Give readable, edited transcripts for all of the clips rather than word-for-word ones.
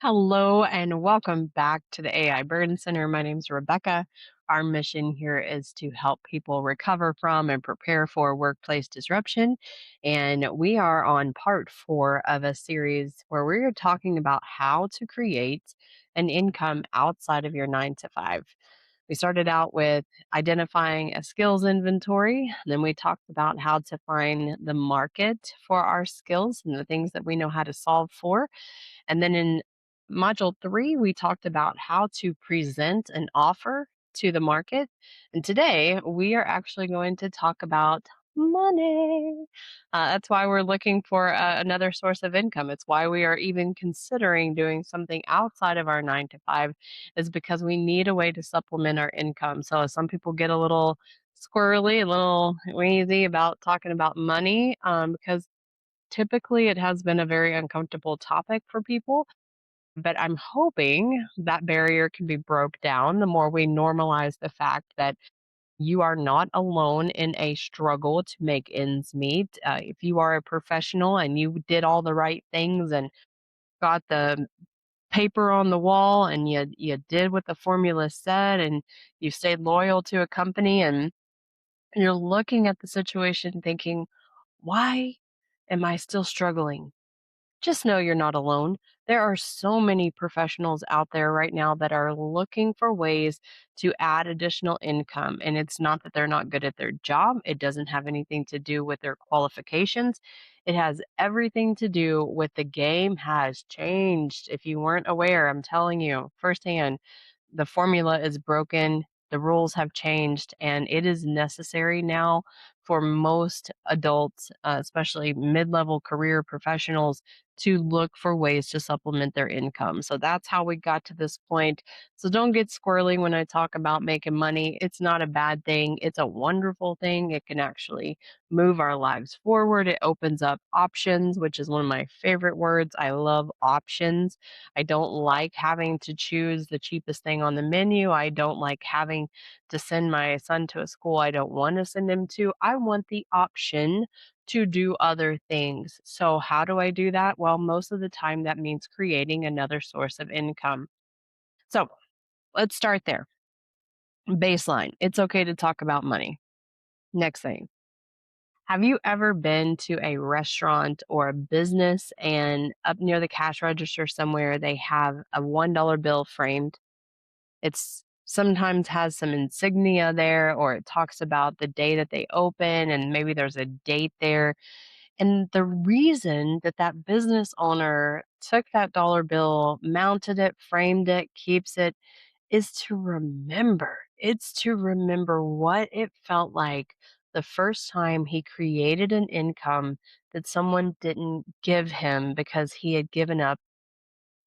Hello and welcome back to the AI Burden Center. My name is Rebecca. Our mission here is to help people recover from and prepare for workplace disruption. And we are on part 4 of a series where we're talking about how to create an income outside of your 9 to 5. We started out with identifying a skills inventory. Then we talked about how to find the market for our skills and the things that we know how to solve for. And then in module 3, we talked about how to present an offer to the market. And today we are actually going to talk about money. That's why we're looking for another source of income. It's why we are even considering doing something outside of our 9 to 5, is because we need a way to supplement our income. So some people get a little squirrely, a little wheezy about talking about money because typically it has been a very uncomfortable topic for people, but I'm hoping that barrier can be broke down the more we normalize the fact that you are not alone in a struggle to make ends meet. If you are a professional and you did all the right things and got the paper on the wall and you did what the formula said and you stayed loyal to a company and you're looking at the situation thinking, why am I still struggling? Just know you're not alone. There are so many professionals out there right now that are looking for ways to add additional income. And it's not that they're not good at their job, it doesn't have anything to do with their qualifications. It has everything to do with the game has changed. If you weren't aware, I'm telling you firsthand, the formula is broken. The rules have changed, and it is necessary now for most adults, especially mid level career professionals, to look for ways to supplement their income. So that's how we got to this point. So don't get squirrely when I talk about making money. It's not a bad thing, it's a wonderful thing. It can actually move our lives forward. It opens up options, which is one of my favorite words. I love options. I don't like having to choose the cheapest thing on the menu. I don't like having to send my son to a school I don't want to send him to. I want the option to do other things. So, how do I do that? Well, most of the time that means creating another source of income. So, let's start there. Baseline, it's okay to talk about money. Next thing, have you ever been to a restaurant or a business and up near the cash register somewhere they have a $1 bill framed? It's sometimes has some insignia there, or it talks about the day that they open and maybe there's a date there. And the reason that that business owner took that dollar bill, mounted it, framed it, keeps it, is to remember. It's to remember what it felt like the first time he created an income that someone didn't give him because he had given up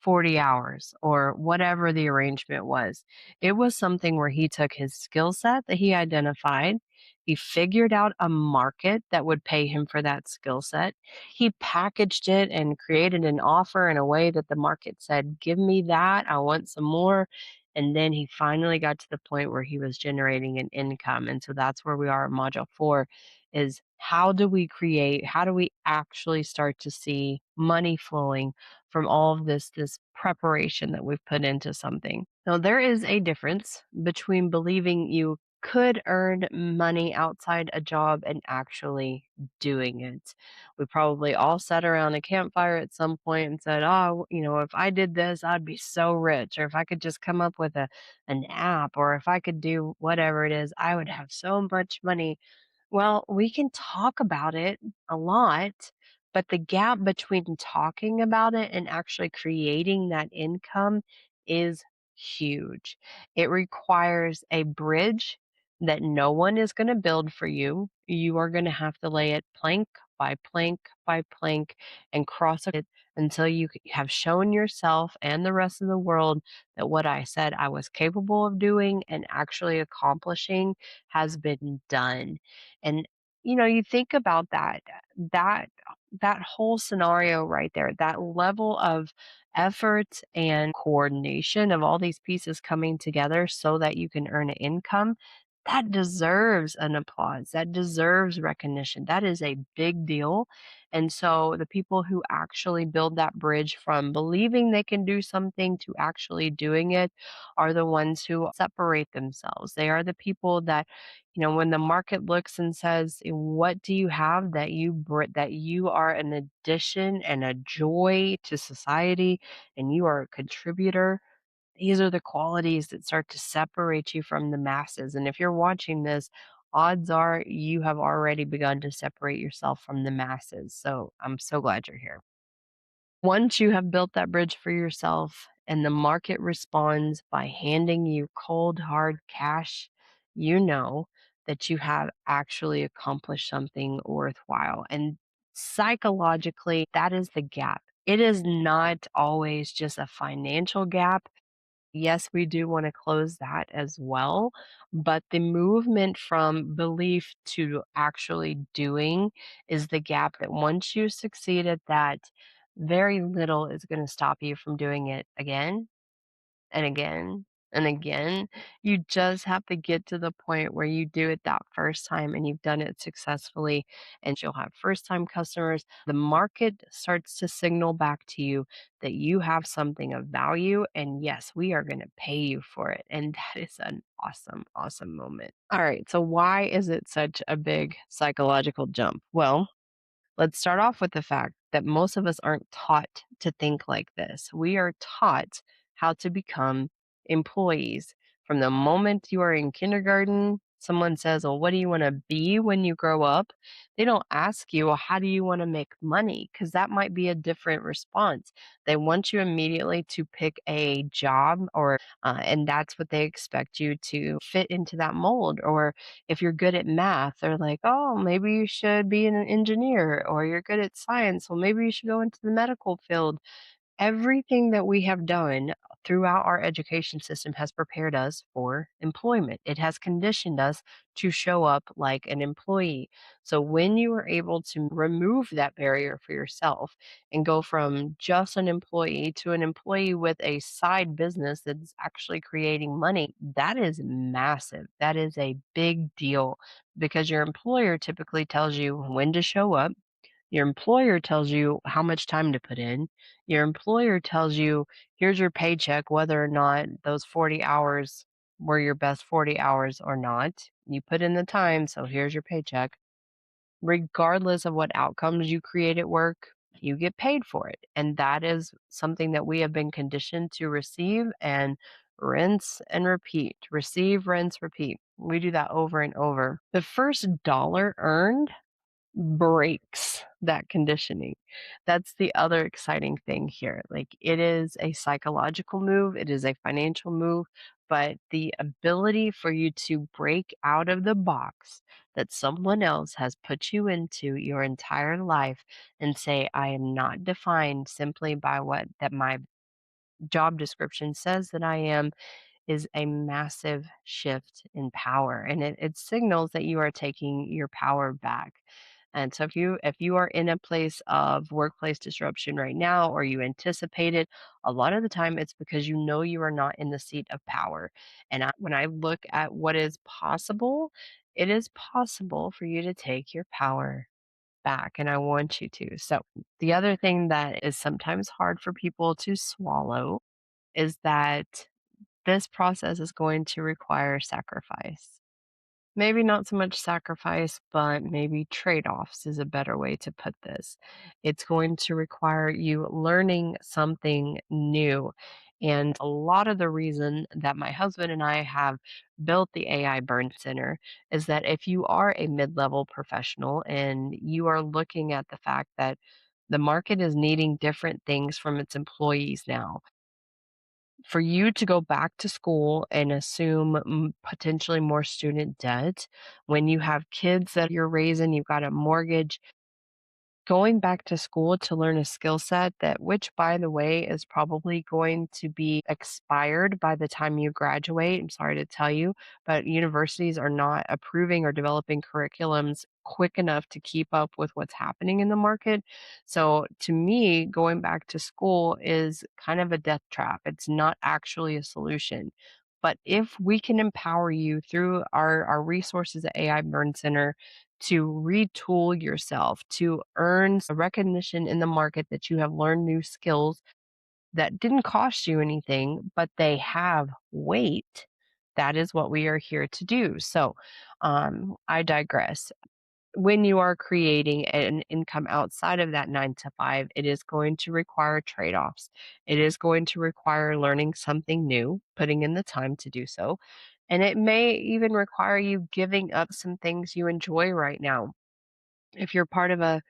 40 hours or whatever the arrangement was. It was something where he took his skill set that he identified, he figured out a market that would pay him for that skill set. He packaged it and created an offer in a way that the market said, "Give me that. I want some more." And then he finally got to the point where he was generating an income. And so that's where we are at module 4, is how do we create, how do we actually start to see money flowing from all of this preparation that we've put into something. Now there is a difference between believing you could earn money outside a job and actually doing it. We probably all sat around a campfire at some point and said, "Oh, if I did this, I'd be so rich," or if I could just come up with an app, or if I could do whatever it is, I would have so much money. Well, we can talk about it a lot, but the gap between talking about it and actually creating that income is huge. It requires a bridge that no one is going to build for you. You are going to have to lay it plank by plank by plank and cross it until you have shown yourself and the rest of the world that what I said I was capable of doing and actually accomplishing has been done. And you think about that that whole scenario right there, that level of effort and coordination of all these pieces coming together so that you can earn an income, that deserves an applause. That deserves recognition. That is a big deal. And so the people who actually build that bridge from believing they can do something to actually doing it are the ones who separate themselves. They are the people that, when the market looks and says, "What do you have that that you are an addition and a joy to society and you are a contributor?" These are the qualities that start to separate you from the masses. And if you're watching this, odds are you have already begun to separate yourself from the masses. So I'm so glad you're here. Once you have built that bridge for yourself and the market responds by handing you cold, hard cash, you know that you have actually accomplished something worthwhile. And psychologically, that is the gap. It is not always just a financial gap. Yes, we do wanna close that as well, but the movement from belief to actually doing is the gap that once you succeed at that, very little is gonna stop you from doing it again and again and again. You just have to get to the point where you do it that first time and you've done it successfully, and you'll have first time customers. The market starts to signal back to you that you have something of value. And yes, we are going to pay you for it. And that is an awesome, awesome moment. All right. So, why is it such a big psychological jump? Well, let's start off with the fact that most of us aren't taught to think like this. We are taught how to become employees. From the moment you are in kindergarten, someone says, "Well, what do you want to be when you grow up?" They don't ask you, "Well, how do you want to make money?" Because that might be a different response. They want you immediately to pick a job, and that's what they expect you to fit into that mold. Or if you're good at math, they're like, "Oh, maybe you should be an engineer," or "You're good at science, well, maybe you should go into the medical field." Everything that we have done throughout our education system has prepared us for employment. It has conditioned us to show up like an employee. So when you are able to remove that barrier for yourself and go from just an employee to an employee with a side business that's actually creating money, that is massive. That is a big deal because your employer typically tells you when to show up. Your employer tells you how much time to put in. Your employer tells you, here's your paycheck, whether or not those 40 hours were your best 40 hours or not. You put in the time, so here's your paycheck. Regardless of what outcomes you create at work, you get paid for it. And that is something that we have been conditioned to receive and rinse and repeat. Receive, rinse, repeat. We do that over and over. The first dollar earned breaks that conditioning. That's the other exciting thing here. Like, it is a psychological move, it is a financial move, but the ability for you to break out of the box that someone else has put you into your entire life and say, "I am not defined simply by what that my job description says that I am," is a massive shift in power, and it signals that you are taking your power back. And so if you are in a place of workplace disruption right now, or you anticipate it, a lot of the time it's because you know you are not in the seat of power. And when I look at what is possible, it is possible for you to take your power back, and I want you to. So the other thing that is sometimes hard for people to swallow is that this process is going to require sacrifice. Maybe not so much sacrifice, but maybe trade offs is a better way to put this. It's going to require you learning something new. And a lot of the reason that my husband and I have built the AI Burn Center is that if you are a mid level professional and you are looking at the fact that the market is needing different things from its employees now, for you to go back to school and assume potentially more student debt when you have kids that you're raising, you've got a mortgage, going back to school to learn a skill set that, which by the way is probably going to be expired by the time you graduate. I'm sorry to tell you, but universities are not approving or developing curriculums quick enough to keep up with what's happening in the market. So to me, going back to school is kind of a death trap. It's not actually a solution. But if we can empower you through our resources at AI Burn Center to retool yourself, to earn a recognition in the market that you have learned new skills that didn't cost you anything, but they have weight, that is what we are here to do. So I digress. When you are creating an income outside of that 9 to 5, it is going to require trade offs. It is going to require learning something new, putting in the time to do so. And it may even require you giving up some things you enjoy right now. If you're part of a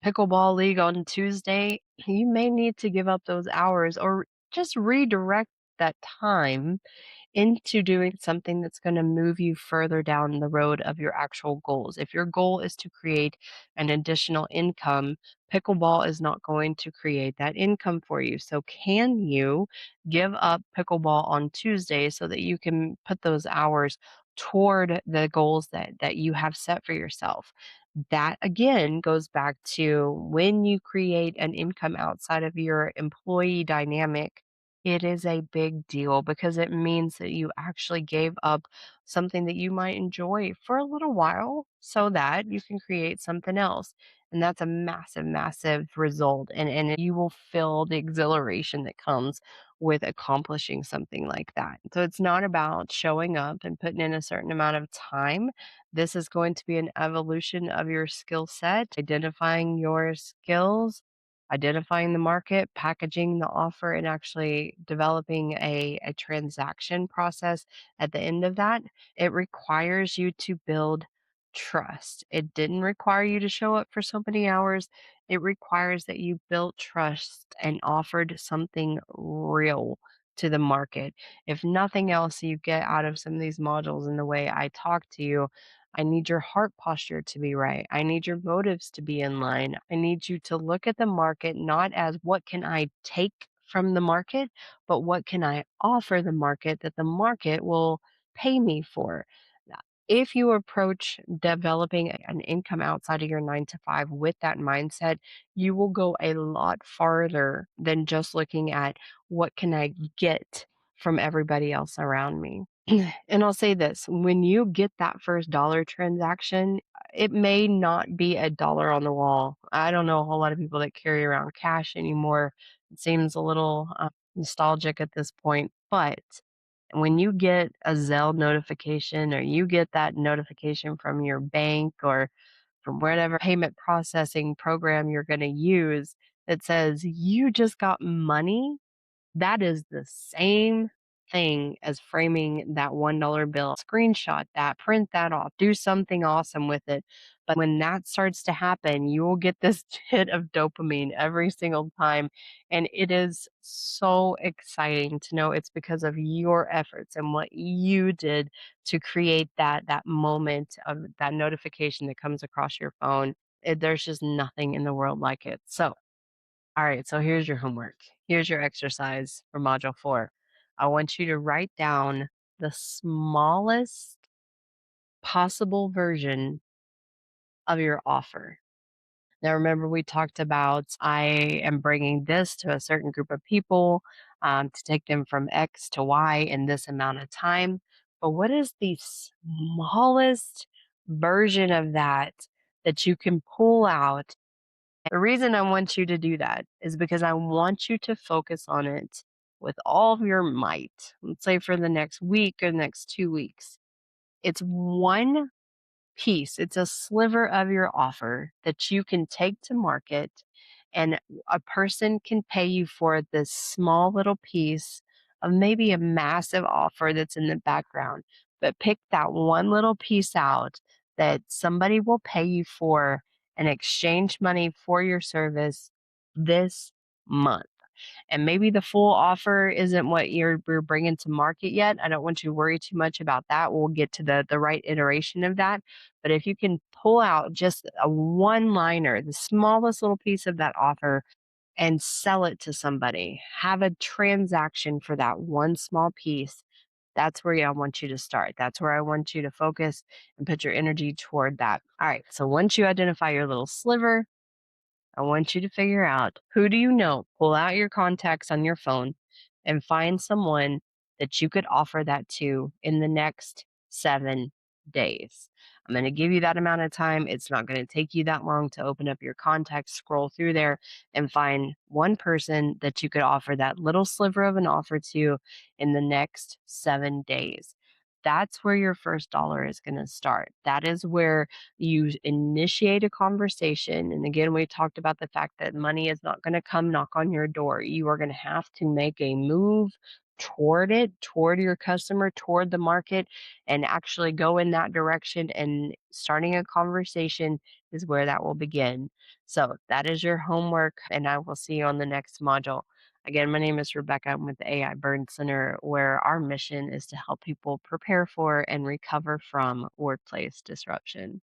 pickleball league on Tuesday, you may need to give up those hours or just redirect that time into doing something that's going to move you further down the road of your actual goals. If your goal is to create an additional income, pickleball is not going to create that income for you. So, can you give up pickleball on Tuesday so that you can put those hours toward the goals that you have set for yourself? That again goes back to when you create an income outside of your employee dynamic, it is a big deal because it means that you actually gave up something that you might enjoy for a little while so that you can create something else. And that's a massive, massive result. And you will feel the exhilaration that comes with accomplishing something like that. So it's not about showing up and putting in a certain amount of time. This is going to be an evolution of your skill set, identifying your skills, identifying the market, packaging the offer, and actually developing a transaction process at the end of that. It requires you to build trust. It didn't require you to show up for so many hours. It requires that you built trust and offered something real to the market. If nothing else you get out of some of these modules in the way I talk to you, I need your heart posture to be right. I need your motives to be in line. I need you to look at the market not as what can I take from the market, but what can I offer the market that the market will pay me for. If you approach developing an income outside of your 9 to 5 with that mindset, you will go a lot farther than just looking at what can I get from everybody else around me. And I'll say this, when you get that first dollar transaction, it may not be a dollar on the wall. I don't know a whole lot of people that carry around cash anymore. It seems a little nostalgic at this point, but when you get a Zelle notification or you get that notification from your bank or from whatever payment processing program you're going to use that says you just got money, that is the same thing as framing that $1 bill. Screenshot that, print that off, do something awesome with it. But when that starts to happen, you will get this hit of dopamine every single time. And it is so exciting to know it's because of your efforts and what you did to create that moment of that notification that comes across your phone. There's just nothing in the world like it. So all right, so here's your homework. Here's your exercise for Module 4. I want you to write down the smallest possible version of your offer. Now, remember, we talked about I am bringing this to a certain group of people to take them from X to Y in this amount of time. But what is the smallest version of that that you can pull out? The reason I want you to do that is because I want you to focus on it with all of your might. Let's say for the next week or the next 2 weeks. It's one piece, it's a sliver of your offer that you can take to market, and a person can pay you for this small little piece of maybe a massive offer that's in the background. But pick that one little piece out that somebody will pay you for and exchange money for your service this month. And maybe the full offer isn't what you're bringing to market yet. I don't want you to worry too much about that. We'll get to the right iteration of that. But if you can pull out just a one liner, the smallest little piece of that offer, and sell it to somebody, have a transaction for that one small piece. That's where I want you to start. That's where I want you to focus and put your energy toward that. All right. So once you identify your little sliver, I want you to figure out who do you know? Pull out your contacts on your phone and find someone that you could offer that to in the next 7 days. I'm going to give you that amount of time. It's not going to take you that long to open up your contacts, scroll through there, and find one person that you could offer that little sliver of an offer to in the next 7 days. That's where your first dollar is going to start. That is where you initiate a conversation. And again, we talked about the fact that money is not going to come knock on your door. You are going to have to make a move toward it, toward your customer, toward the market, and actually go in that direction. And starting a conversation is where that will begin. So that is your homework, and I will see you on the next module. Again, my name is Rebecca. I'm with the AI Burn Center, where our mission is to help people prepare for and recover from workplace disruption.